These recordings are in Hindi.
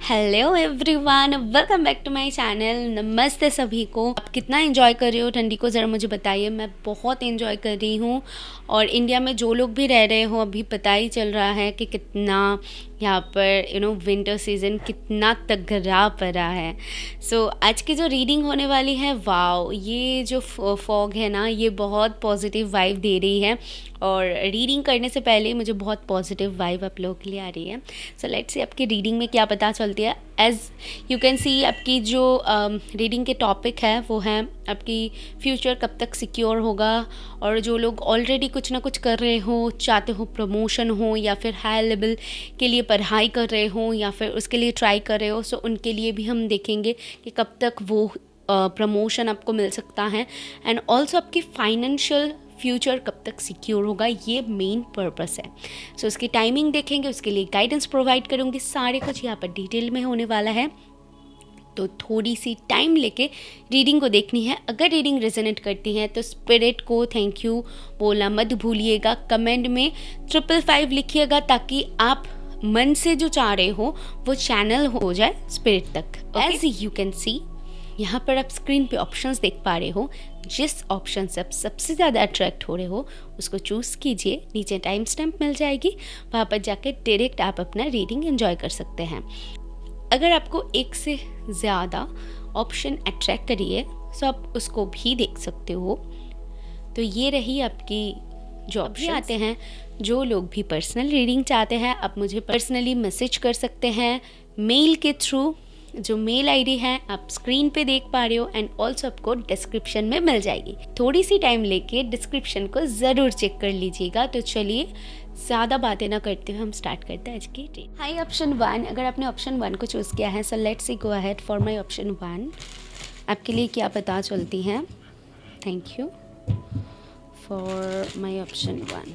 Hello everyone, welcome back to my channel. नमस्ते सभी को। आप कितना एंजॉय कर रहे हो ठंडी को, ज़रा मुझे बताइए। मैं बहुत एंजॉय कर रही हूँ और इंडिया में जो लोग भी रह रहे हो अभी पता ही चल रहा है कि कितना यहाँ पर विंटर सीज़न कितना तगड़ा पड़ा है। सो आज की जो रीडिंग होने वाली है, वाओ, ये जो फॉग है ना, ये बहुत पॉजिटिव वाइब दे रही है और रीडिंग करने से पहले मुझे बहुत पॉजिटिव वाइब आप लोगों के लिए आ रही है। सो लेट्स सी आपकी रीडिंग में क्या पता चलती है। एज यू कैन सी, आपकी जो रीडिंग के टॉपिक है वो है आपकी फ्यूचर कब तक सिक्योर होगा। और जो लोग ऑलरेडी कुछ ना कुछ कर रहे हो, चाहते हो प्रमोशन हो या फिर हाई लेवल के लिए पढ़ाई कर रहे हो या फिर उसके लिए ट्राई कर रहे हो, सो उनके लिए भी हम देखेंगे कि कब तक वो प्रमोशन आपको मिल सकता है। एंड ऑल्सो आपकी फाइनेंशियल फ्यूचर कब तक सिक्योर होगा, ये मेन पर्पस है। सो उसकी टाइमिंग देखेंगे, उसके लिए गाइडेंस प्रोवाइड करूँगी। सारे कुछ यहाँ पर डिटेल में होने वाला है, तो थोड़ी सी टाइम लेके रीडिंग को देखनी है। अगर रीडिंग रेजोनेट करती है तो स्पिरिट को थैंक यू बोलना मत भूलिएगा। कमेंट में 555 लिखिएगा ताकि आप मन से जो चाह रहे हो वो चैनल हो जाए स्पिरिट तक। एज यू कैन सी, यहाँ पर आप स्क्रीन पे ऑप्शंस देख पा रहे हो। जिस ऑप्शन से आप सबसे ज़्यादा अट्रैक्ट हो रहे हो उसको चूज़ कीजिए। नीचे टाइम स्टैम्प मिल जाएगी, वहाँ पर जाके डायरेक्ट आप अपना रीडिंग एंजॉय कर सकते हैं। अगर आपको एक से ज़्यादा ऑप्शन अट्रैक्ट करिए तो आप उसको भी देख सकते हो। तो ये रही आपकी जो ऑप्शन आते हैं। जो लोग भी पर्सनल रीडिंग चाहते हैं आप मुझे पर्सनली मैसेज कर सकते हैं मेल के थ्रू। जो मेल आईडी है आप स्क्रीन पे देख पा रहे हो एंड ऑल्सो आपको डिस्क्रिप्शन में मिल जाएगी। थोड़ी सी टाइम लेके डिस्क्रिप्शन को ज़रूर चेक कर लीजिएगा। तो चलिए ज़्यादा बातें ना करते हुए हम स्टार्ट करते हैं आज की रीडिंग। हाई ऑप्शन 1, अगर आपने ऑप्शन 1 को चूज़ किया है, so let's see go ahead for my option 1। आपके लिए क्या पता चलती है। Thank you for my option 1।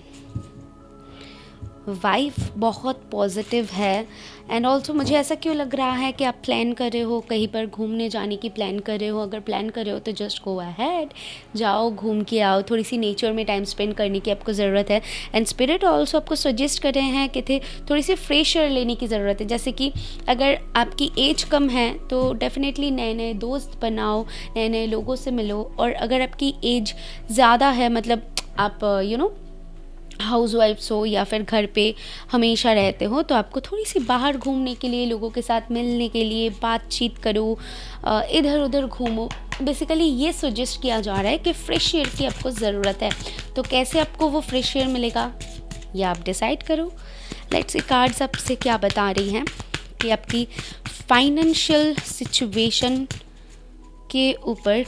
Vibe बहुत पॉजिटिव है एंड ऑल्सो मुझे ऐसा क्यों लग रहा है कि आप प्लान कर रहे हो, कहीं पर घूमने जाने की प्लान कर रहे हो। अगर प्लान कर रहे हो तो जस्ट गो अहेड, जाओ घूम के आओ। थोड़ी सी नेचर में टाइम स्पेंड करने की आपको ज़रूरत है। एंड स्पिरिट ऑल्सो आपको सजेस्ट कर रहे हैं कि थोड़ी सी फ्रेश एयर लेने की ज़रूरत है। जैसे कि अगर आपकी एज कम है तो डेफिनेटली नए नए दोस्त बनाओ, नए नए लोगों से मिलो। और अगर आपकी एज ज़्यादा है, मतलब आप हाउस वाइफ्स हो या फिर घर पे हमेशा रहते हो, तो आपको थोड़ी सी बाहर घूमने के लिए, लोगों के साथ मिलने के लिए, बातचीत करो, इधर उधर घूमो। बेसिकली ये सजेस्ट किया जा रहा है कि फ्रेश एयर की आपको ज़रूरत है। तो कैसे आपको वो फ्रेश एयर मिलेगा ये आप डिसाइड करो। लेट्स सी कार्ड्स आपसे क्या बता रही हैं कि आपकी फाइनेंशियल सिचुएशन के ऊपर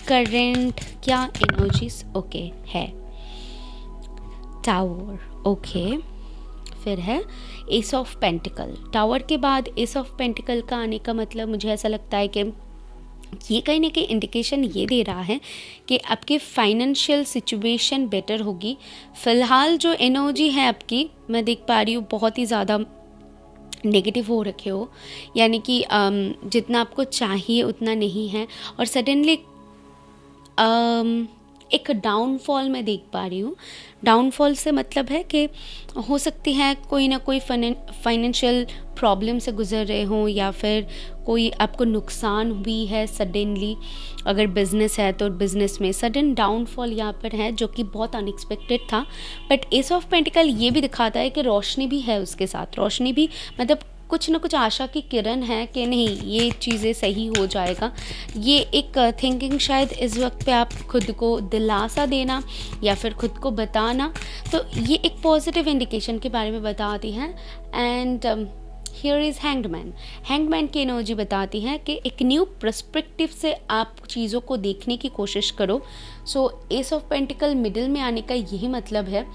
करंट क्या एनर्जीज ओके है। Tower, okay. फिर है एस ऑफ पेंटिकल। टावर के बाद एस ऑफ पेंटिकल का आने का मतलब मुझे ऐसा लगता है कि ये कहीं ना कहीं इंडिकेशन ये दे रहा है कि आपकी फाइनेंशियल सिचुएशन बेटर होगी। फ़िलहाल जो एनर्जी है आपकी, मैं देख पा रही हूँ बहुत ही ज़्यादा नेगेटिव हो रखे हो, यानी कि जितना आपको चाहिए उतना नहीं है। और सडनली एक डाउनफॉल मैं देख पा रही हूँ। डाउनफॉल से मतलब है कि हो सकती है कोई ना कोई फाइनेंशियल प्रॉब्लम से गुजर रहे हो या फिर कोई आपको नुकसान भी है सडनली। अगर बिज़नेस है तो बिज़नेस में सडन डाउनफॉल यहाँ पर है जो कि बहुत अनएक्सपेक्टेड था। बट एस ऑफ पेंटिकल ये भी दिखाता है कि रोशनी भी है उसके साथ। रोशनी भी मतलब कुछ ना कुछ आशा की किरण है कि नहीं, ये चीज़ें सही हो जाएगा। ये एक थिंकिंग शायद इस वक्त पे आप खुद को दिलासा देना या फिर खुद को बताना, तो ये एक पॉजिटिव इंडिकेशन के बारे में बताती हैं। And here is hangman. Hangman की एनर्जी बताती है कि एक न्यू पर्सपेक्टिव से आप चीज़ों को देखने की कोशिश करो। सो एस ऑफ पेंटिकल मिडिल में आने का यही मतलब है।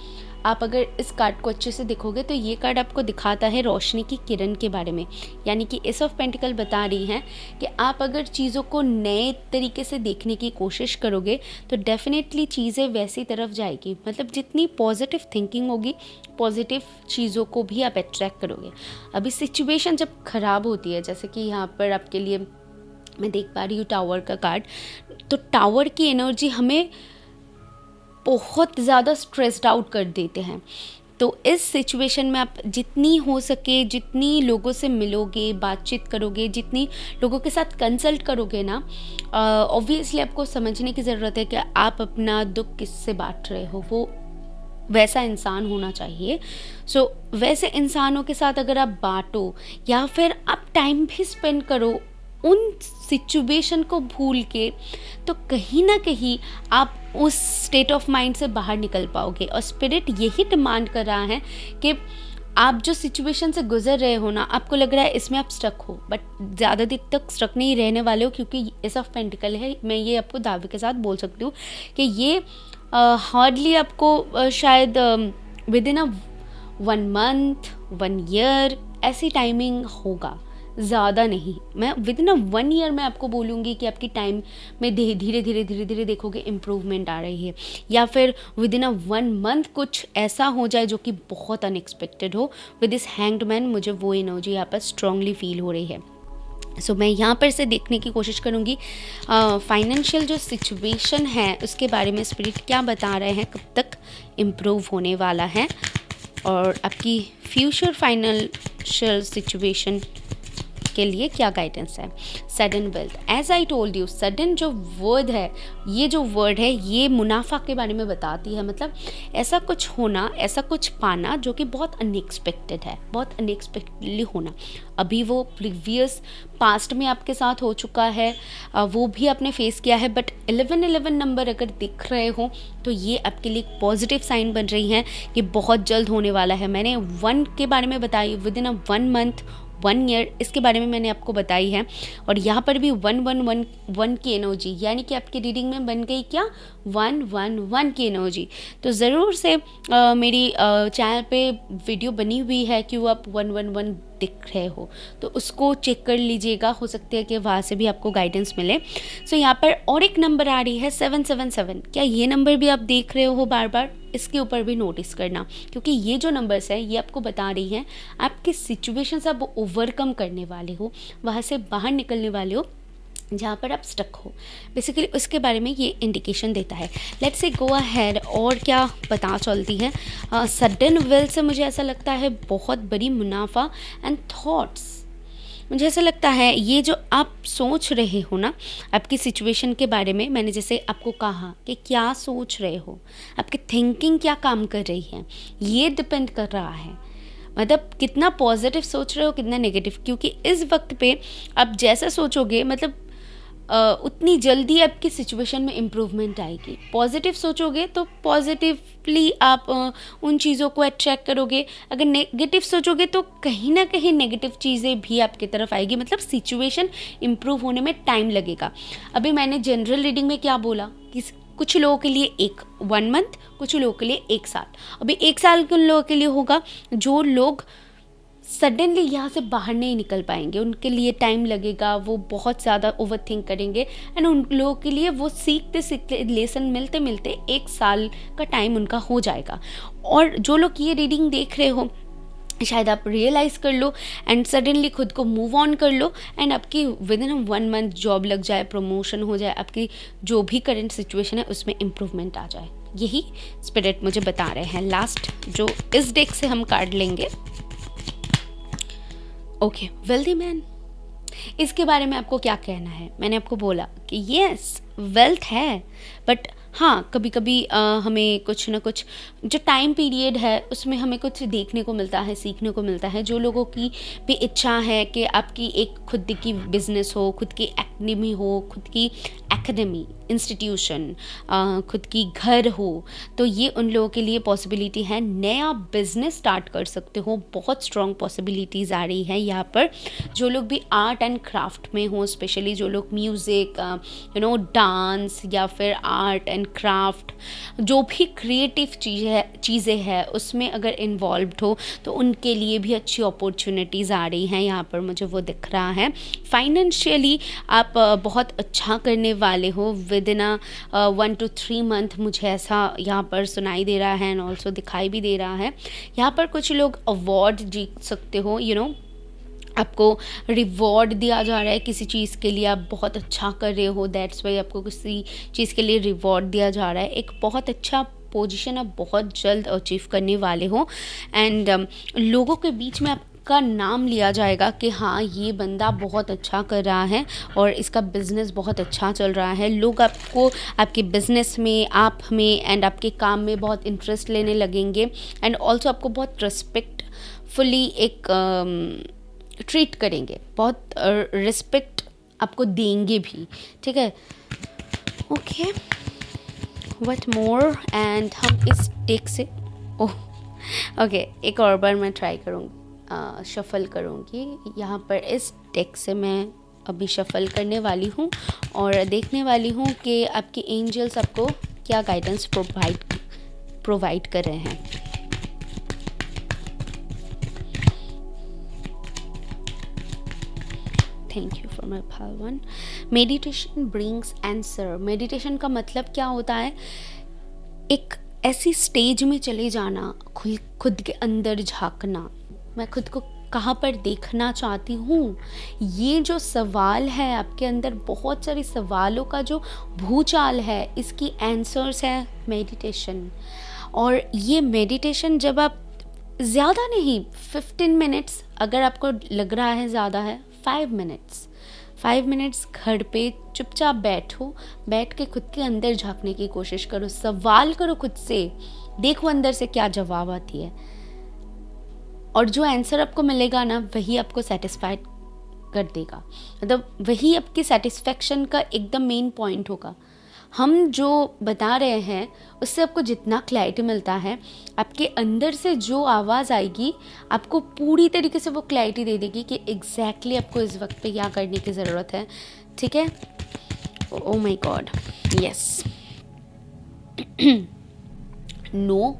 आप अगर इस कार्ड को अच्छे से देखोगे तो ये कार्ड आपको दिखाता है रोशनी की किरण के बारे में। यानी कि एस ऑफ पेंटिकल बता रही हैं कि आप अगर चीज़ों को नए तरीके से देखने की कोशिश करोगे तो डेफिनेटली चीज़ें वैसी तरफ जाएगी। मतलब जितनी पॉजिटिव थिंकिंग होगी, पॉजिटिव चीज़ों को भी आप अट्रैक्ट करोगे। अभी सिचुएशन जब ख़राब होती है, जैसे कि यहाँ पर आपके लिए मैं देख पा रही हूँ टावर का कार्ड, तो टावर की एनर्जी हमें बहुत ज़्यादा स्ट्रेस्ड आउट कर देते हैं। तो इस सिचुएशन में आप जितनी हो सके, जितनी लोगों से मिलोगे, बातचीत करोगे, जितनी लोगों के साथ कंसल्ट करोगे ना, ऑब्वियसली आपको समझने की ज़रूरत है कि आप अपना दुख किससे बांट रहे हो। वो वैसा इंसान होना चाहिए। सो वैसे इंसानों के साथ अगर आप बांटो या फिर आप टाइम भी स्पेंड करो उन सिचुएशन को भूल के, तो कहीं ना कहीं आप उस स्टेट ऑफ माइंड से बाहर निकल पाओगे। और स्पिरिट यही डिमांड कर रहा है कि आप जो सिचुएशन से गुजर रहे हो ना, आपको लग रहा है इसमें आप स्टक हो, बट ज़्यादा देर तक स्टक नहीं रहने वाले हो, क्योंकि एस ऑफ पेंटिकल है। मैं ये आपको दावे के साथ बोल सकती हूँ कि ये हार्डली आपको शायद विद इन 1 मंथ 1 ईयर ऐसी टाइमिंग होगा, ज़्यादा नहीं। मैं विद इन 1 ईयर में आपको बोलूँगी कि आपकी टाइम में धीरे धीरे देखोगे इम्प्रूवमेंट आ रही है, या फिर विद इन 1 मंथ कुछ ऐसा हो जाए जो कि बहुत अनएक्सपेक्टेड हो। विद दिस हैंग्ड मैन मुझे वो एनर्जी यहाँ पर स्ट्रांगली फील हो रही है। सो मैं यहाँ पर से देखने की कोशिश करूँगी फाइनेंशियल जो सिचुएशन है उसके बारे में स्पिरिट क्या बता रहे हैं, कब तक इम्प्रूव होने वाला है, और आपकी फ्यूचर फाइनेंशियल सिचुएशन के लिए क्या गाइडेंस है। Sudden wealth, as I told you, sudden जो वर्ड है, ये जो वर्ड है ये मुनाफा के बारे में बताती है। मतलब ऐसा कुछ होना, ऐसा कुछ पाना जो कि बहुत अनएक्सपेक्टेड है, बहुत अनएक्सपेक्टेडली होना। अभी वो प्रीवियस पास्ट में आपके साथ हो चुका है, वो भी आपने फेस किया है, बट 1111 नंबर अगर दिख रहे हो तो ये आपके लिए एक पॉजिटिव साइन बन रही है कि बहुत जल्द होने वाला है। मैंने 1 के बारे में बताई, विद इन 1 मंथ 1 ईयर, इसके बारे में मैंने आपको बताई है। और यहाँ पर भी 1 की एनर्जी, यानी कि आपकी रीडिंग में बन गई क्या 1 की एनर्जी। तो ज़रूर से मेरी चैनल पे वीडियो बनी हुई है कि वो आप 1 दिख रहे हो, तो उसको चेक कर लीजिएगा, हो सकता है कि वहाँ से भी आपको गाइडेंस मिले। सो यहाँ पर और एक नंबर आ रही है 777। क्या ये नंबर भी आप देख रहे हो बार बार? इसके ऊपर भी नोटिस करना, क्योंकि ये जो नंबर्स है ये आपको बता रही हैं आपकी सिचुएशन से आप ओवरकम करने वाले हो, वहाँ से बाहर निकलने वाले हो जहाँ पर आप स्टक हो। बेसिकली उसके बारे में ये इंडिकेशन देता है। लेट्स से गो अहेड, और क्या पता चलती है। सडन वेल्थ से मुझे ऐसा लगता है बहुत बड़ी मुनाफा एंड थॉट्स। मुझे ऐसा लगता है ये जो आप सोच रहे हो ना आपकी सिचुएशन के बारे में, मैंने जैसे आपको कहा कि क्या सोच रहे हो, आपकी थिंकिंग क्या काम कर रही है, ये डिपेंड कर रहा है। मतलब कितना पॉजिटिव सोच रहे हो, कितना नेगेटिव, क्योंकि इस वक्त पे आप जैसा सोचोगे मतलब उतनी जल्दी आपकी सिचुएशन में इम्प्रूवमेंट आएगी। पॉजिटिव सोचोगे तो पॉजिटिवली आप उन चीज़ों को अट्रैक्ट करोगे, अगर नेगेटिव सोचोगे तो कहीं ना कहीं नेगेटिव चीज़ें भी आपकी तरफ आएगी। मतलब सिचुएशन इम्प्रूव होने में टाइम लगेगा। अभी मैंने जनरल रीडिंग में क्या बोला कि कुछ लोगों के लिए 1 मंथ, कुछ लोगों के लिए 1 साल। अभी 1 साल के उन लोगों के लिए होगा जो लोग सडनली यहाँ से बाहर नहीं निकल पाएंगे, उनके लिए टाइम लगेगा, वो बहुत ज़्यादा ओवर थिंक करेंगे, एंड उन लोगों के लिए वो सीखते लेसन मिलते मिलते 1 साल का टाइम उनका हो जाएगा। और जो लोग ये रीडिंग देख रहे हो, शायद आप रियलाइज़ कर लो एंड सडनली खुद को मूव ऑन कर लो, एंड आपकी विद इन 1 मंथ जॉब लग जाए, प्रमोशन हो जाए, आपकी जो भी करंट सिचुएशन है उसमें इम्प्रूवमेंट आ जाए। यही स्पिरिट मुझे बता रहे हैं। लास्ट जो इस डेक से हम कार्ड लेंगे, ओके, वेल्दी मैन, इसके बारे में आपको क्या कहना है? मैंने आपको बोला कि यस वेल्थ है, बट हाँ कभी कभी हमें कुछ ना कुछ जो टाइम पीरियड है उसमें हमें कुछ देखने को मिलता है, सीखने को मिलता है। जो लोगों की भी इच्छा है कि आपकी एक खुद की बिजनेस हो, खुद की एकेडमी हो, खुद की एकेडमी इंस्टीट्यूशन, खुद की घर हो, तो ये उन लोगों के लिए पॉसिबिलिटी है। नया बिजनेस स्टार्ट कर सकते हो, बहुत स्ट्रॉन्ग पॉसिबिलिटीज़ आ रही है यहाँ पर। जो लोग भी आर्ट एंड क्राफ्ट में हो, स्पेशली जो लोग म्यूज़िक, डांस या फिर आर्ट एंड क्राफ्ट, जो भी क्रिएटिव चीज़ें हैं उसमें अगर इन्वॉल्व्ड हो तो उनके लिए भी अच्छी अपॉर्चुनिटीज़ आ रही हैं यहाँ पर, मुझे वो दिख रहा है। फाइनेंशियली आप बहुत अच्छा करने वाले हो विद इन 1 to 3 मंथ, मुझे ऐसा यहाँ पर सुनाई दे रहा है एंड ऑल्सो दिखाई भी दे रहा है। यहाँ पर कुछ लोग अवार्ड जीत सकते हो, आपको रिवॉर्ड दिया जा रहा है किसी चीज़ के लिए, आप बहुत अच्छा कर रहे हो, दैट्स वाई आपको किसी चीज़ के लिए रिवॉर्ड दिया जा रहा है। एक बहुत अच्छा पोजीशन आप बहुत जल्द अचीव करने वाले हो। एंड लोगों के बीच में आपका नाम लिया जाएगा कि हाँ, ये बंदा बहुत अच्छा कर रहा है और इसका बिज़नेस बहुत अच्छा चल रहा है। लोग आपको आपके बिज़नेस में, आप में एंड आपके काम में बहुत इंटरेस्ट लेने लगेंगे। एंड ऑल्सो आपको बहुत रिस्पेक्टफुली एक ट्रीट करेंगे, बहुत रिस्पेक्ट आपको देंगे भी, ठीक है। Okay, what more. एंड हम इस टेक से ओके, एक और बार मैं ट्राई करूँगी, शफ़ल करूँगी यहाँ पर। इस टेक से मैं अभी शफ़ल करने वाली हूँ और देखने वाली हूँ कि आपके एंजल्स आपको क्या गाइडेंस प्रोवाइड कर रहे हैं। Thank you for my Pal one. Meditation brings answer. Meditation का मतलब क्या होता है? एक ऐसी स्टेज में चले जाना, खुद के अंदर झांकना। मैं खुद को कहाँ पर देखना चाहती हूँ, ये जो सवाल है आपके अंदर, बहुत सारे सवालों का जो भूचाल है, इसकी आंसर्स है मेडिटेशन। और ये मेडिटेशन जब आप ज़्यादा नहीं, 15 मिनट्स, अगर आपको लग रहा है ज़्यादा है, 5 मिनट्स घर पे चुपचाप बैठ के खुद के अंदर झांकने की कोशिश करो। सवाल करो खुद से, देखो अंदर से क्या जवाब आती है। और जो आंसर आपको मिलेगा ना, वही आपको सेटिस्फाइड कर देगा। मतलब वही आपकी सेटिस्फेक्शन का एकदम मेन पॉइंट होगा। हम जो बता रहे हैं उससे आपको जितना क्लैरिटी मिलता है, आपके अंदर से जो आवाज़ आएगी आपको पूरी तरीके से वो क्लैरिटी दे देगी कि एग्जैक्टली आपको इस वक्त पे क्या करने की ज़रूरत है, ठीक है। Oh my god, yes. No,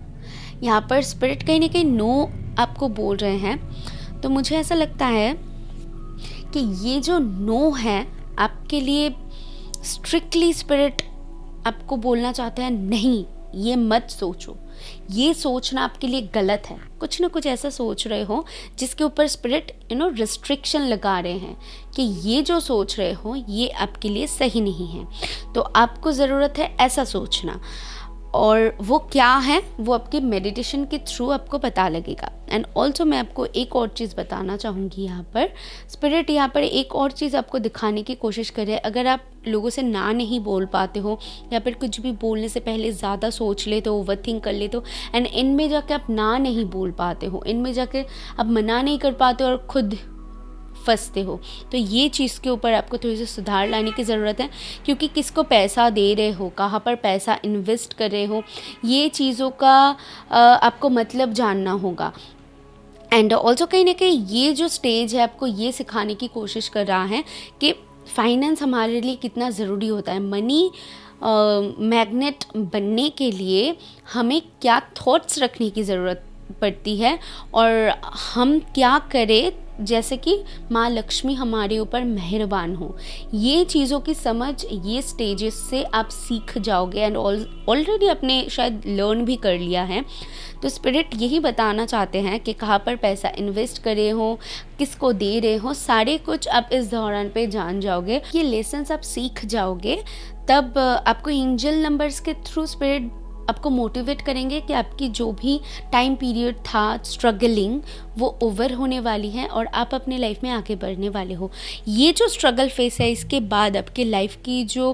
यहाँ पर स्पिरिट कहीं ना कहीं नो आपको बोल रहे हैं। तो मुझे ऐसा लगता है कि ये जो नो है आपके लिए स्ट्रिक्टली स्पिरिट आपको बोलना चाहता है, नहीं, ये मत सोचो, ये सोचना आपके लिए गलत है। कुछ ना कुछ ऐसा सोच रहे हो जिसके ऊपर स्पिरिट रिस्ट्रिक्शन लगा रहे हैं कि ये जो सोच रहे हो ये आपके लिए सही नहीं है। तो आपको ज़रूरत है ऐसा सोचना, और वो क्या है वो आपके मेडिटेशन के थ्रू आपको पता लगेगा। एंड ऑल्सो मैं आपको एक और चीज़ बताना चाहूँगी। यहाँ पर स्पिरिट यहाँ पर एक और चीज़ आपको दिखाने की कोशिश करे। अगर आप लोगों से ना नहीं बोल पाते हो, या फिर कुछ भी बोलने से पहले ज़्यादा सोच ले तो, ओवरथिंक कर ले तो, एंड इनमें जाके आप ना नहीं बोल पाते हो, इनमें जाके आप मना नहीं कर पाते और खुद फंसते हो, तो ये चीज़ के ऊपर आपको थोड़ी सी सुधार लाने की ज़रूरत है। क्योंकि किसको पैसा दे रहे हो, कहाँ पर पैसा इन्वेस्ट कर रहे हो, ये चीज़ों का आपको मतलब जानना होगा। एंड ऑल्सो कहीं ना कहीं ये जो स्टेज है आपको ये सिखाने की कोशिश कर रहा है कि फाइनेंस हमारे लिए कितना ज़रूरी होता है। मनी मैग्नेट बनने के लिए हमें क्या थॉट्स रखने की ज़रूरत पड़ती है, और हम क्या करें जैसे कि माँ लक्ष्मी हमारे ऊपर मेहरबान हो। ये चीज़ों की समझ ये स्टेजेस से आप सीख जाओगे, एंड ऑलरेडी आपने शायद लर्न भी कर लिया है। तो स्पिरिट यही बताना चाहते हैं कि कहाँ पर पैसा इन्वेस्ट करे हो, किसको दे रहे हो, सारे कुछ आप इस दौरान पे जान जाओगे। ये लेसन्स आप सीख जाओगे, तब आपको एंजल नंबर्स के थ्रू स्पिरिट आपको मोटिवेट करेंगे कि आपकी जो भी टाइम पीरियड था स्ट्रगलिंग, वो ओवर होने वाली है और आप अपने लाइफ में आगे बढ़ने वाले हो। ये जो स्ट्रगल फेस है, इसके बाद आपके लाइफ की जो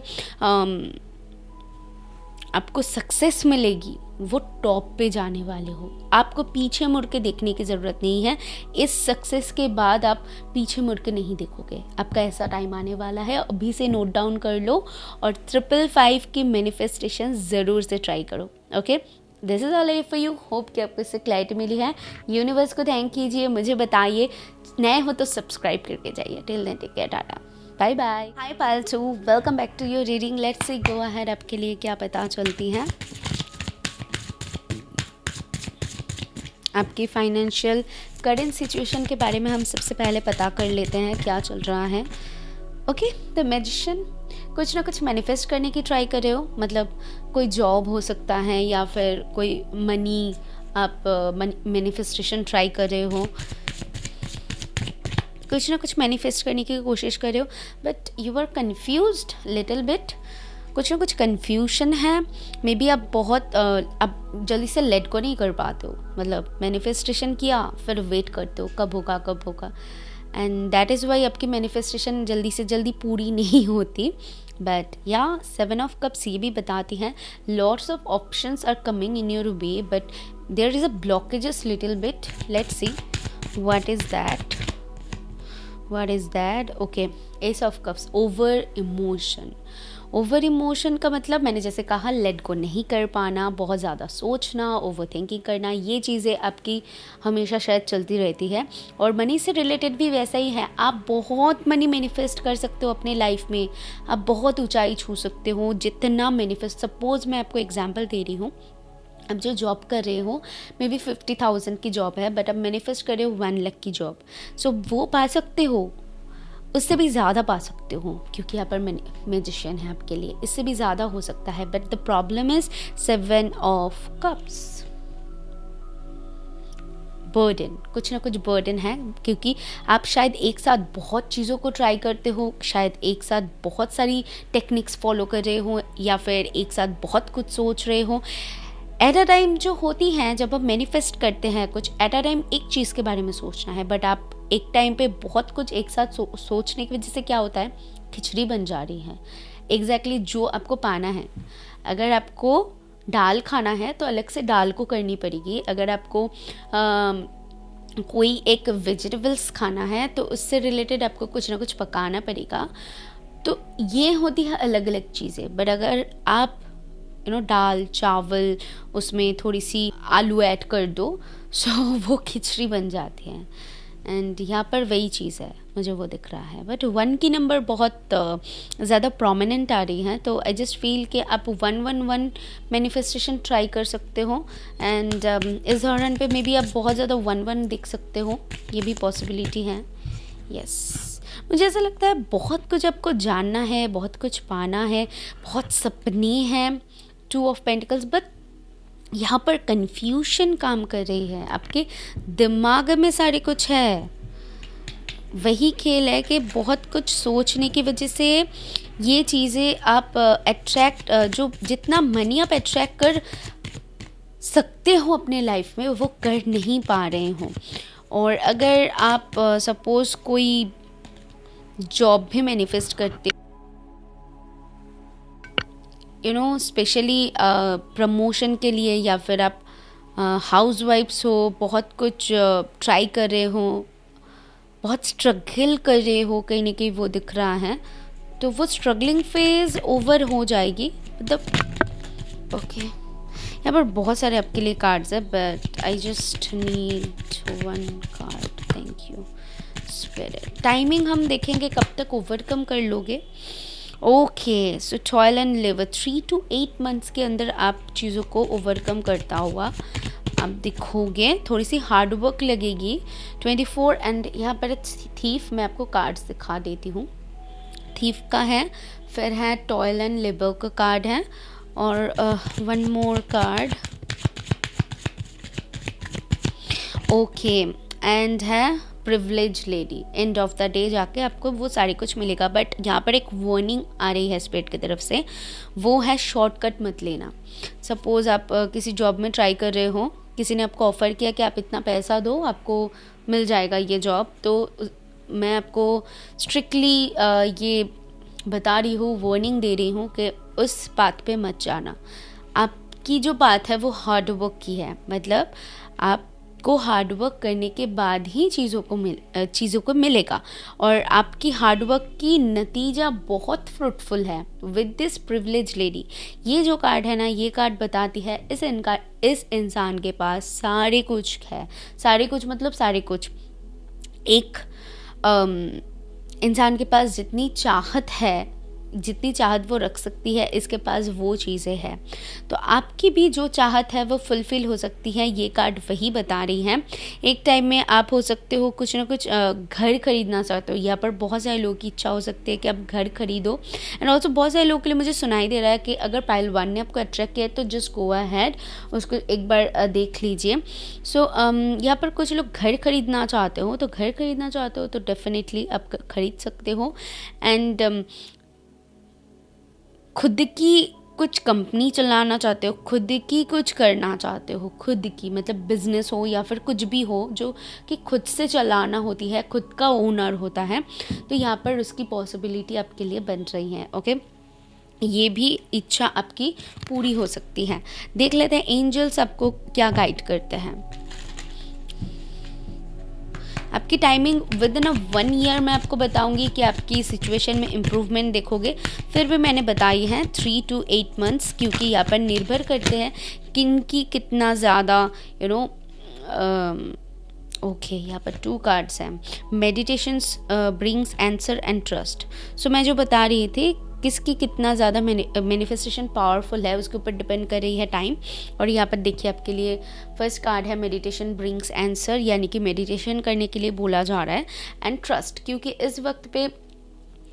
आपको सक्सेस मिलेगी वो टॉप पे जाने वाले हो। आपको पीछे मुड़ के देखने की ज़रूरत नहीं है। इस सक्सेस के बाद आप पीछे मुड़ के नहीं देखोगे। आपका ऐसा टाइम आने वाला है, अभी से नोट डाउन कर लो और 555 की मैनिफेस्टेशन ज़रूर से ट्राई करो। Okay, this is all for you. Hope कि आपको इससे क्लैरिटी मिली है। यूनिवर्स को थैंक कीजिए, मुझे बताइए, नए हो तो सब्सक्राइब करके जाइए। Till then take care, tata, bye bye. Hi पालतू, welcome back to your reading. Let's see go ahead आपके लिए क्या पता चलती हैं। आपकी फाइनेंशियल करेंट सिचुएशन के बारे में हम सबसे पहले पता कर लेते हैं क्या चल रहा है। ओके, द मैजिशियन कुछ ना कुछ मैनिफेस्ट करने की ट्राई कर रहे हो। मतलब कोई जॉब हो सकता है या फिर कोई मनी आप मैनिफेस्टेशन ट्राई कर रहे हो। कुछ ना कुछ मैनिफेस्ट करने की कोशिश कर रहे हो, but you are confused little bit. कुछ ना कुछ कन्फ्यूजन है, मे बी आप बहुत आप जल्दी से लेट को नहीं कर पाते हो, मतलब मैनिफेस्टेशन किया फिर वेट करते हो कब होगा कब होगा, एंड दैट इज़ वाई आपकी मैनिफेस्टेशन जल्दी से जल्दी पूरी नहीं होती। बट या 7 ऑफ कप्स ये भी बताती हैं lots of options are coming in your way, but there is a blockages little bit. Let's see what is that, what is that. Okay, ace of cups, over emotion. Over emotion का मतलब मैंने जैसे कहा लेट गो नहीं कर पाना, बहुत ज़्यादा सोचना, ओवर थिंकिंग करना, ये चीज़ें आपकी हमेशा शायद चलती रहती है। और मनी से रिलेटेड भी वैसा ही है, आप बहुत मनी मैनिफेस्ट कर सकते हो अपने लाइफ में, आप बहुत ऊंचाई छू सकते हो जितना मैनिफेस्ट। सपोज मैं आपको एग्जांपल दे रही हूँ, अब जो जॉब कर रहे हो मे बी 50,000 की जॉब है, बट अब मैनिफेस्ट कर रहे हो 1 लाख की जॉब, सो वो पा सकते हो, उससे भी ज़्यादा पा सकते हो, क्योंकि यहाँ पर मैजिशियन है आपके लिए, इससे भी ज़्यादा हो सकता है। But the problem is 7 of cups, burden, कुछ ना कुछ बर्डन है, क्योंकि आप शायद एक साथ बहुत चीज़ों को ट्राई करते हो, शायद एक साथ बहुत सारी टेक्निक्स फॉलो कर रहे हो, या फिर एक साथ बहुत कुछ सोच रहे हो एट अ टाइम। जो होती हैं जब आप मैनिफेस्ट करते हैं कुछ, एट अ टाइम एक चीज़ के बारे में सोचना है, बट आप एक टाइम पे बहुत कुछ एक साथ सोचने की वजह से क्या होता है, खिचड़ी बन जा रही है। एग्जैक्टली जो आपको पाना है, अगर आपको दाल खाना है तो अलग से दाल को करनी पड़ेगी, अगर आपको कोई एक वेजिटेबल्स खाना है तो उससे रिलेटेड आपको कुछ ना कुछ पकाना पड़ेगा। तो ये होती है अलग अलग चीज़ें। बट अगर आप दाल चावल उसमें थोड़ी सी आलू ऐड कर दो, सो वो खिचड़ी बन जाती है। एंड यहाँ पर वही चीज़ है, मुझे वो दिख रहा है। बट 1 की नंबर बहुत ज़्यादा प्रोमिनेंट आ रही है, तो आई जस्ट फील कि आप 111 मैनिफेस्टेशन ट्राई कर सकते हो। एंड इस दौरान पे मे बी आप बहुत ज़्यादा 11 देख सकते हो, ये भी पॉसिबिलिटी है। यस, मुझे ऐसा लगता है बहुत कुछ आपको जानना है, बहुत कुछ पाना है, बहुत सपने हैं, 2 ऑफ पेंटिकल्स। बट यहाँ पर कन्फ्यूशन काम कर रही है, आपके दिमाग में सारे कुछ है, वही खेल है कि बहुत कुछ सोचने की वजह से ये चीज़ें आप अट्रैक्ट, जो जितना मनी आप अट्रैक्ट कर सकते हो अपने लाइफ में वो कर नहीं पा रहे हो। और अगर आप सपोज़ कोई जॉब भी मैनिफेस्ट करते स्पेशली प्रमोशन के लिए, या फिर आप हाउस वाइफ्स हो, बहुत कुछ ट्राई कर रहे हो, बहुत स्ट्रगल कर रहे हो, कहीं ना कहीं वो दिख रहा है, तो वो स्ट्रगलिंग फेज ओवर हो जाएगी। मतलब ओके, यहाँ पर बहुत सारे आपके लिए कार्ड्स है, but I just need 1 card. Thank you spirit. Timing हम देखेंगे कब तक ओवरकम कर लोगे। Okay, so toil and liver 3 to 8 months के अंदर आप चीज़ों को ओवरकम करता हुआ आप दिखोगे, थोड़ी सी हार्ड वर्क लगेगी। 24 एंड यहाँ पर थीफ, मैं आपको कार्ड्स दिखा देती हूँ। थीफ का है, फिर है टॉयल एंड लिवर का कार्ड है, और 1 मोर कार्ड। ओके, एंड है privilege lady. End of the day जाके आपको वो सारी कुछ मिलेगा। बट यहाँ पर एक वार्निंग आ रही है स्पिरिट की तरफ से, वो है शॉर्टकट मत लेना। सपोज़ आप किसी जॉब में ट्राई कर रहे हो, किसी ने आपको ऑफ़र किया कि आप इतना पैसा दो आपको मिल जाएगा ये जॉब, तो मैं आपको स्ट्रिक्टली ये बता रही हूँ, वार्निंग दे रही हूँ कि उस बात पे मत जाना। आपकी जो बात है वो हार्ड वर्क की है, मतलब आपको हार्ड वर्क करने के बाद ही चीज़ों को मिलेगा, और आपकी हार्ड वर्क की नतीजा बहुत फ्रूटफुल है। विद दिस प्रिविलेज लेडी, ये जो कार्ड है ना, ये कार्ड बताती है इस इंसान के पास सारे कुछ है। सारे कुछ मतलब सारे कुछ। एक इंसान के पास जितनी चाहत है, जितनी चाहत वो रख सकती है, इसके पास वो चीज़ें हैं। तो आपकी भी जो चाहत है वो फुलफ़िल हो सकती है, ये कार्ड वही बता रही है। एक टाइम में आप हो सकते हो कुछ ना कुछ घर खरीदना चाहते हो। यहाँ पर बहुत सारे लोगों की इच्छा हो सकती है कि आप घर खरीदो। एंड ऑल्सो बहुत सारे लोगों के लिए मुझे सुनाई दे रहा है कि अगर पाइल 1 ने आपको अट्रैक्ट किया तो जस्ट गो अहेड, उसको एक बार देख लीजिए। सो यहाँ पर कुछ लोग घर खरीदना चाहते हो, तो घर खरीदना चाहते हो तो डेफिनेटली आप खरीद सकते हो। एंड खुद की कुछ कंपनी चलाना चाहते हो, खुद की कुछ करना चाहते हो, खुद की मतलब बिजनेस हो या फिर कुछ भी हो जो कि खुद से चलाना होती है, खुद का ओनर होता है, तो यहाँ पर उसकी पॉसिबिलिटी आपके लिए बन रही है। ओके, ये भी इच्छा आपकी पूरी हो सकती है। देख लेते हैं एंजल्स आपको क्या गाइड करते हैं। आपकी टाइमिंग विद इन 1 ईयर मैं आपको बताऊंगी कि आपकी सिचुएशन में इम्प्रूवमेंट देखोगे। फिर भी मैंने बताई है 3 to 8 मंथ्स, क्योंकि यहाँ पर निर्भर करते हैं किनकी कितना ज़्यादा ओके यहाँ पर 2 कार्ड्स हैं, meditations brings answer and trust. So मैं जो बता रही थी किसकी कितना ज़्यादा मैनिफेस्टेशन पावरफुल है उसके ऊपर डिपेंड कर रही है टाइम। और यहाँ पर देखिए आपके लिए फर्स्ट कार्ड है मेडिटेशन ब्रिंग्स आंसर, यानी कि मेडिटेशन करने के लिए बोला जा रहा है, एंड ट्रस्ट, क्योंकि इस वक्त पे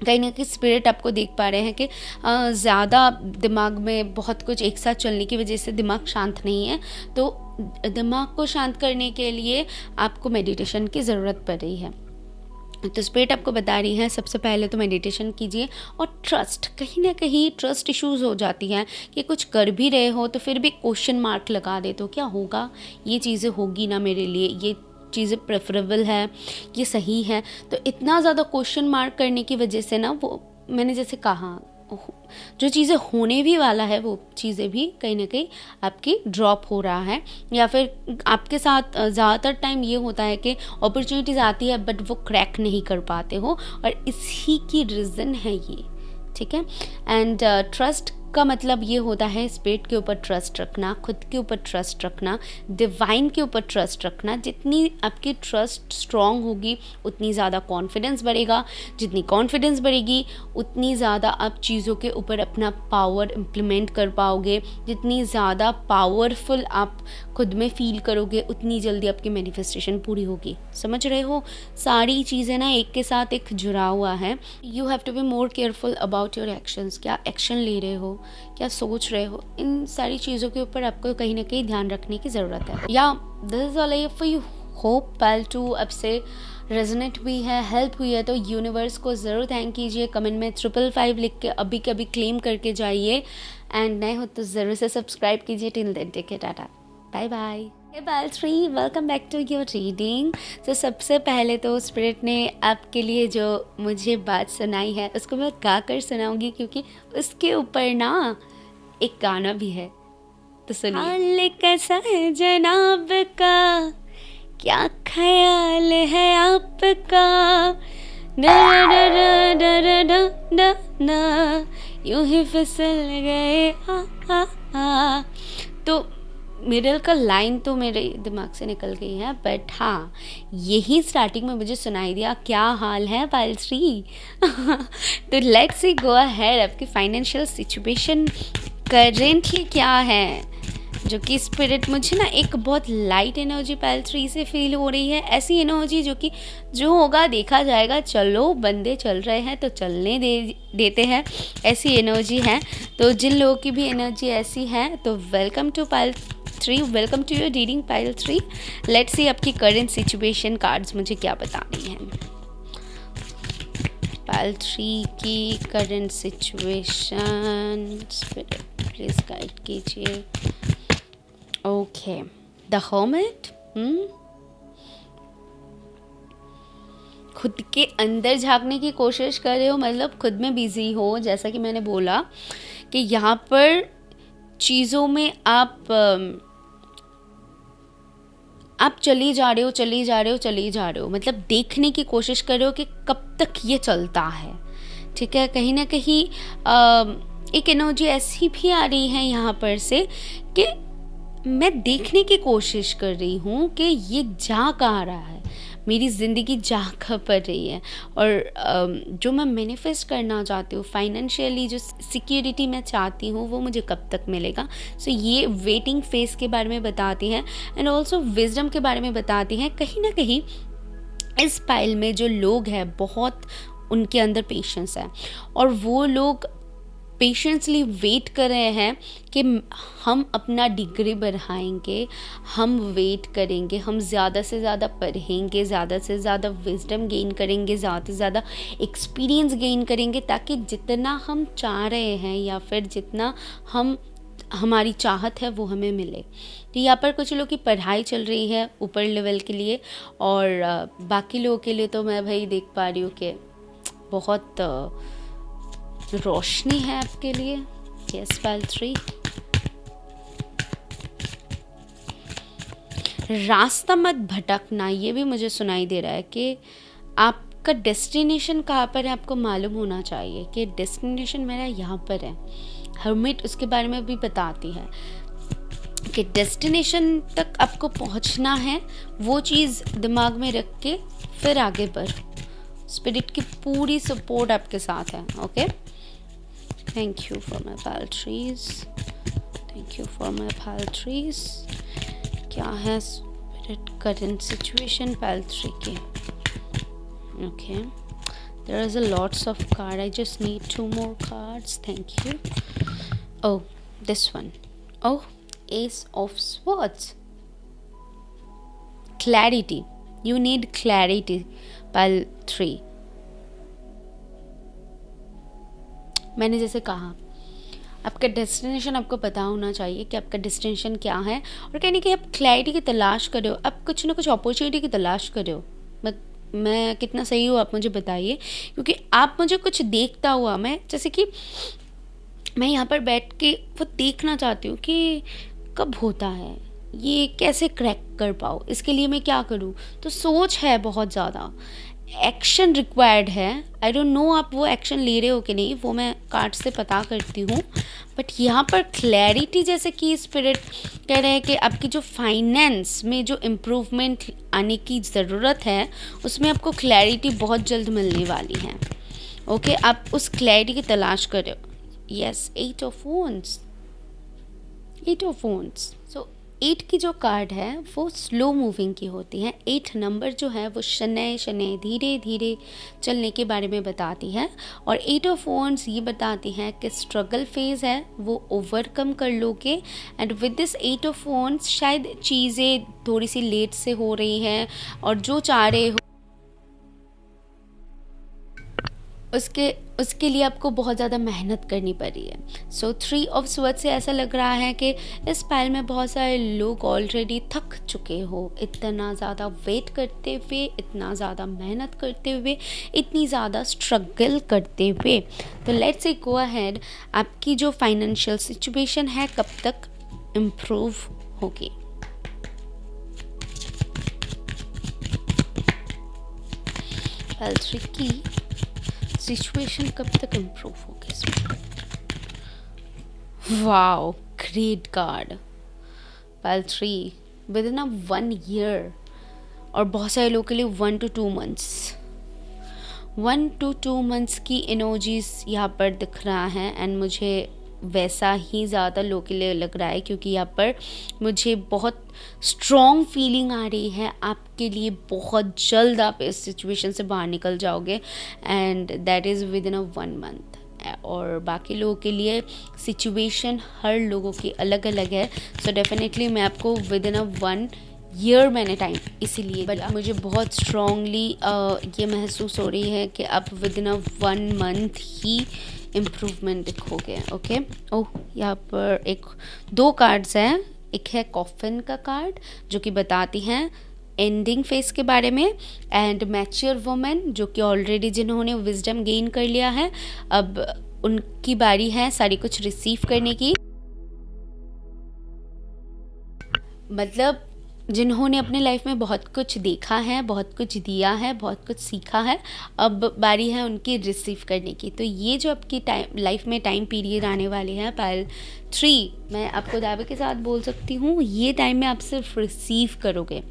कहीं ना कहीं स्पिरिट आपको देख पा रहे हैं कि ज़्यादा दिमाग में बहुत कुछ एक साथ चलने की वजह से दिमाग शांत नहीं है, तो दिमाग को शांत करने के लिए आपको मेडिटेशन की ज़रूरत पड़ रही है। तो स्पिरिट आपको बता रही है सबसे पहले तो मेडिटेशन कीजिए, और ट्रस्ट, कहीं ना कहीं ट्रस्ट इश्यूज हो जाती हैं कि कुछ कर भी रहे हो तो फिर भी क्वेश्चन मार्क लगा दे, तो क्या होगा, ये चीज़ें होगी ना मेरे लिए, ये चीज़ें प्रेफरेबल है, ये सही है, तो इतना ज़्यादा क्वेश्चन मार्क करने की वजह से ना वो मैंने जैसे कहा जो चीज़ें होने भी वाला है वो चीज़ें भी कहीं ना कहीं आपकी ड्रॉप हो रहा है, या फिर आपके साथ ज़्यादातर टाइम ये होता है कि अपॉर्चुनिटीज़ आती है बट वो क्रैक नहीं कर पाते हो, और इसी की रीज़न है ये, ठीक है। एंड ट्रस्ट का मतलब ये होता है स्पिरिट के ऊपर ट्रस्ट रखना, खुद के ऊपर ट्रस्ट रखना, डिवाइन के ऊपर ट्रस्ट रखना। जितनी आपकी ट्रस्ट स्ट्रॉन्ग होगी उतनी ज़्यादा कॉन्फिडेंस बढ़ेगा, जितनी कॉन्फिडेंस बढ़ेगी उतनी ज़्यादा आप चीज़ों के ऊपर अपना पावर इम्प्लीमेंट कर पाओगे, जितनी ज़्यादा पावरफुल आप खुद में फील करोगे उतनी जल्दी आपकी मैनिफेस्टेशन पूरी होगी। समझ रहे हो, सारी चीज़ें ना एक के साथ एक जुड़ा हुआ है। You have to be more careful about your actions, क्या एक्शन ले रहे हो, क्या सोच रहे हो, इन सारी चीज़ों के ऊपर आपको कहीं ना कहीं ध्यान रखने की ज़रूरत है। या this is all for you. Hope pile 2 अब से रेजोनेट हुई है, हेल्प हुई है, तो यूनिवर्स को ज़रूर थैंक कीजिए। कमेंट में 555 लिख के अभी के अभी क्लेम करके जाइए, एंड नए हो तो ज़रूर से सब्सक्राइब कीजिए। Till then take care, tata, bye bye. Hey pal 3, welcome back to your reading. तो सबसे पहले तो स्पिरिट ने आपके लिए जो मुझे बात सुनाई है उसको मैं गा कर सुनाऊंगी, क्योंकि उसके ऊपर ना एक गाना भी है, तो सुनिए। हाल कैसा है जनाब का, क्या ख्याल है आपका, ना ना ना ना ना ना ना यूं ही फिसल गए आ। तो मिडल का लाइन तो मेरे दिमाग से निकल गई है, बट हाँ यही स्टार्टिंग में मुझे सुनाई दिया, क्या हाल है पाल 3। तो लेट्स सी गो अहेड। आपकी फाइनेंशियल सिचुएशन करेंटली क्या है, जो कि स्पिरिट मुझे ना एक बहुत लाइट एनर्जी पाल 3 से फील हो रही है। ऐसी एनर्जी जो कि जो होगा देखा जाएगा, चलो बंदे चल रहे हैं तो चलने देते हैं, ऐसी एनर्जी है। तो जिन लोगों की भी एनर्जी ऐसी है तो welcome to pal 3, welcome to your reading pal 3। Let's see आपकी करंट सिचुएशन कार्ड्स मुझे क्या बता रही हैं। पाल 3 की current situation spirit please guide कीजिए। Okay, the hermit. खुद के अंदर झांकने की कोशिश कर रहे हो, मतलब खुद में बिजी हो। जैसा कि मैंने बोला कि यहाँ पर चीज़ों में आप चली जा रहे हो, मतलब देखने की कोशिश कर रहे हो कि कब तक ये चलता है, ठीक है। कहीं ना कहीं एक एनर्जी ऐसी भी आ रही है यहाँ पर से कि मैं देखने की कोशिश कर रही हूँ कि ये जा कहाँ रहा है, मेरी ज़िंदगी जा कहाँ पड़ रही है, और जो मैं मैनिफेस्ट करना चाहती हूँ फाइनेंशियली, जो सिक्योरिटी मैं चाहती हूँ वो मुझे कब तक मिलेगा। सो ये वेटिंग फेस के बारे में बताती हैं, एंड ऑल्सो विजडम के बारे में बताती हैं। कहीं ना कहीं इस पाइल में जो लोग हैं बहुत उनके अंदर पेशेंस है, और वो लोग पेशेंसली वेट कर रहे हैं कि हम अपना डिग्री बढ़ाएंगे, हम वेट करेंगे, हम ज़्यादा से ज़्यादा पढ़ेंगे, ज़्यादा से ज़्यादा विजडम गेन करेंगे, ज़्यादा से ज़्यादा एक्सपीरियंस गेन करेंगे, ताकि जितना हम चाह रहे हैं या फिर जितना हमारी चाहत है वो हमें मिले। तो यहाँ पर कुछ लोगों की पढ़ाई चल रही है ऊपर लेवल के लिए, और बाकी लोगों के लिए तो मैं भाई देख पा रही हूँ कि बहुत रोशनी है आपके लिए। यस पाइल 3, रास्ता मत भटकना, ये भी मुझे सुनाई दे रहा है कि आपका डेस्टिनेशन कहाँ पर है आपको मालूम होना चाहिए कि डेस्टिनेशन मेरा यहाँ पर है। हर्मिट उसके बारे में भी बताती है कि डेस्टिनेशन तक आपको पहुँचना है, वो चीज़ दिमाग में रख के फिर आगे बढ़ो। स्पिरिट की पूरी सपोर्ट आपके साथ है। Okay, thank you for my pile trees, thank you for my pile trees. क्या है स्पिरिट करंट सिचुएशन पाइल 3 के? Okay, there is a lots of card. I just need 2 more cards. Thank you. Oh, this one. Oh, Ace of Swords. Clarity. You need clarity, pile 3. मैंने जैसे कहा, आपका डेस्टिनेशन आपको पता होना चाहिए कि आपका डेस्टिनेशन क्या है, और कहने कि आप क्लैरिटी की तलाश कर रहे हो, आप कुछ ना कुछ अपॉर्चुनिटी की तलाश कर रहे हो। मैं कितना सही हूँ आप मुझे बताइए, क्योंकि आप मुझे कुछ देखता हुआ, मैं जैसे कि मैं यहाँ पर बैठ के वो देखना चाहती हूँ कि कब होता है ये, कैसे क्रैक कर पाओ, इसके लिए मैं क्या करूँ। तो सोच है बहुत ज़्यादा, एक्शन रिक्वायर्ड है। आई डोंट नो आप वो एक्शन ले रहे हो कि नहीं, वो मैं कार्ड से पता करती हूँ, बट यहाँ पर क्लैरिटी, जैसे कि स्पिरिट कह रहे हैं कि आपकी जो फाइनेंस में जो इम्प्रूवमेंट आने की ज़रूरत है, उसमें आपको क्लैरिटी बहुत जल्द मिलने वाली है। ओके, आप उस क्लैरिटी की तलाश कर रहे हो। Yes, 8 of wands, 8 of wands. So 8 की जो कार्ड है वो स्लो मूविंग की होती है। 8 नंबर जो है वो शनै शनै धीरे धीरे चलने के बारे में बताती है, और 8 ऑफ वॉन्ड्स ये बताती है कि स्ट्रगल फेज है वो ओवरकम कर लोगे। And with this 8 of wands शायद चीज़ें थोड़ी सी लेट से हो रही हैं, और जो चाह रहे हो उसके लिए आपको बहुत ज़्यादा मेहनत करनी पड़ी है। सो 3 ऑफ स्वर्ड्स से ऐसा लग रहा है कि इस पाइल में बहुत सारे लोग ऑलरेडी थक चुके हो, इतना ज़्यादा वेट करते हुए, इतना ज़्यादा मेहनत करते हुए, इतनी ज़्यादा स्ट्रगल करते हुए। तो लेट्स से गो अहेड, आपकी जो फाइनेंशियल सिचुएशन है कब तक इम्प्रूव होगी। पाइल 3 की सिचुएशन कब तक इम्प्रूव होगी इसमें। Wow, great card pile 3, with in 1 year, और बहुत सारे लोगों के लिए 1 to 2 months, 1 to 2 months की एनर्जीज यहाँ पर दिख रहा है। एंड मुझे वैसा ही ज़्यादा लोगों के लिए लग रहा है, क्योंकि यहाँ पर मुझे बहुत स्ट्रॉन्ग फीलिंग आ रही है आपके लिए। बहुत जल्द आप इस सिचुएशन से बाहर निकल जाओगे, and that is with in 1 month। और बाकी लोगों के लिए सिचुएशन हर लोगों की अलग अलग है। सो डेफिनेटली मैं आपको विद इन 1 ईयर मैंने टाइम इसीलिए, बट मुझे बहुत स्ट्रॉन्गली ये महसूस हो रही है कि आप विद इन 1 month ही इम्प्रूवमेंट दिखोगे। ओके, ओह यहाँ पर 2 कार्ड्स हैं। एक है कॉफिन का कार्ड जो कि बताती हैं एंडिंग फेस के बारे में, एंड मैच्योर वुमेन जो कि ऑलरेडी जिन्होंने विजडम गेन कर लिया है, अब उनकी बारी है सारी कुछ रिसीव करने की। मतलब जिन्होंने अपने लाइफ में बहुत कुछ देखा है, बहुत कुछ दिया है, बहुत कुछ सीखा है, अब बारी है उनकी रिसीव करने की। तो ये जो आपकी लाइफ में टाइम पीरियड आने वाली है पाइल 3 मैं आपको दावे के साथ बोल सकती हूँ, ये टाइम में आप सिर्फ रिसीव करोगे।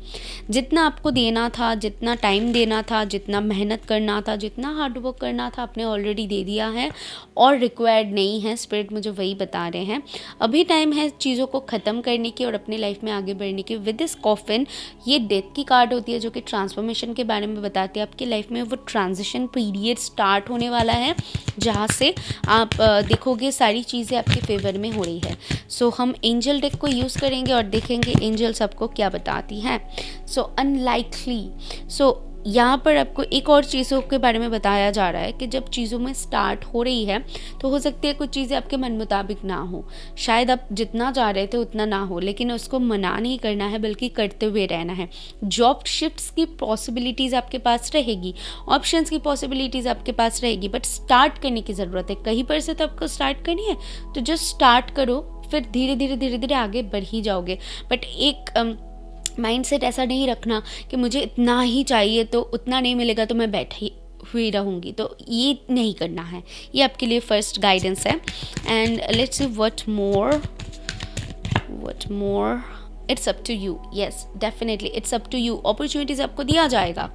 जितना आपको देना था, जितना टाइम देना था, जितना मेहनत करना था, जितना हार्ड वर्क करना था, आपने ऑलरेडी दे दिया है और रिक्वायर्ड नहीं है। स्पिरिट मुझे वही बता रहे हैं। अभी टाइम है चीज़ों को ख़त्म करने की और अपने लाइफ में आगे बढ़ने की। विद दिस कॉफिन, ये डेथ की कार्ड होती है जो कि ट्रांसफॉर्मेशन के बारे में बताती है। आपकी लाइफ में वो ट्रांजिशन पीरियड स्टार्ट होने वाला है जहाँ से आप देखोगे सारी चीज़ें आपके फेवर में हो रही है। सो हम एंजल डेक को यूज़ करेंगे और देखेंगे एंजल्स आपको क्या बताती हैं। सो अनलाइकली, सो यहाँ पर आपको एक और चीज़ों के बारे में बताया जा रहा है कि जब चीज़ों में स्टार्ट हो रही है तो हो सकती है कुछ चीज़ें आपके मन मुताबिक ना हो, शायद आप जितना जा रहे थे उतना ना हो, लेकिन उसको मना नहीं करना है बल्कि करते हुए रहना है। जॉब शिफ्ट्स की पॉसिबिलिटीज़ आपके पास रहेगी, ऑप्शंस की पॉसिबिलिटीज़ आपके पास रहेगी, बट स्टार्ट करने की ज़रूरत है। कहीं पर से तो आपको स्टार्ट करनी है, तो जस्ट स्टार्ट करो, फिर धीरे धीरे आगे बढ़ ही जाओगे। बट एक माइंडसेट ऐसा नहीं रखना कि मुझे इतना ही चाहिए तो उतना नहीं मिलेगा तो मैं बैठी हुई रहूँगी, तो ये नहीं करना है। ये आपके लिए फर्स्ट गाइडेंस है। And let's see what more it's up to you. Yes, definitely it's up to you. Opportunities आपको दिया जाएगा,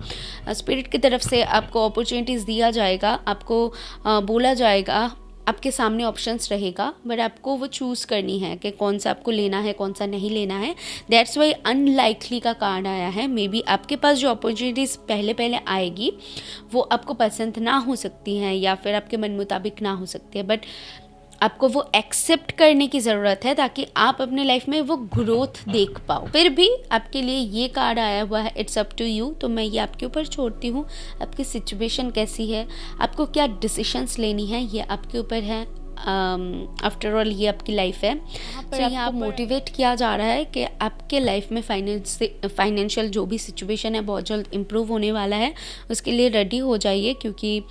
स्पिरिट की तरफ से आपको अपॉर्चुनिटीज़ दिया जाएगा, आपको बोला जाएगा, आपके सामने ऑप्शंस रहेगा, बट आपको वो चूज़ करनी है कि कौन सा आपको लेना है, कौन सा नहीं लेना है। दैट्स वाई अनलाइकली का कार्ड आया है। मे बी आपके पास जो अपॉर्चुनिटीज़ पहले आएगी वो आपको पसंद ना हो सकती हैं या फिर आपके मन मुताबिक ना हो सकती है, बट आपको वो एक्सेप्ट करने की ज़रूरत है ताकि आप अपने लाइफ में वो ग्रोथ देख पाओ। फिर भी आपके लिए ये कार्ड आया हुआ है, इट्स अप टू यू। तो मैं ये आपके ऊपर छोड़ती हूँ, आपकी सिचुएशन कैसी है, आपको क्या डिसीशंस लेनी है, ये आपके ऊपर है। आफ्टर ऑल ये आपकी लाइफ है। तो यहाँ आपको मोटिवेट किया जा रहा है कि आपके लाइफ में फाइनेंशियल जो भी सिचुएशन है बहुत जल्द इम्प्रूव होने वाला है। उसके लिए रेडी हो जाइए, क्योंकि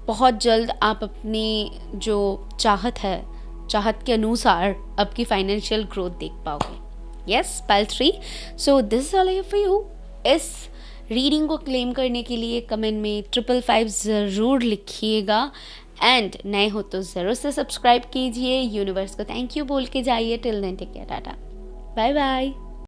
बहुत जल्द आप अपनी जो चाहत के अनुसार आपकी फाइनेंशियल ग्रोथ देख पाओगे। Yes, pile 3। So this is all for you. इस रीडिंग को क्लेम करने के लिए कमेंट में 555 ज़रूर लिखिएगा एंड नए हो तो ज़रूर से सब्सक्राइब कीजिए। यूनिवर्स को थैंक यू बोल के जाइए। Till then take care, tata, bye bye.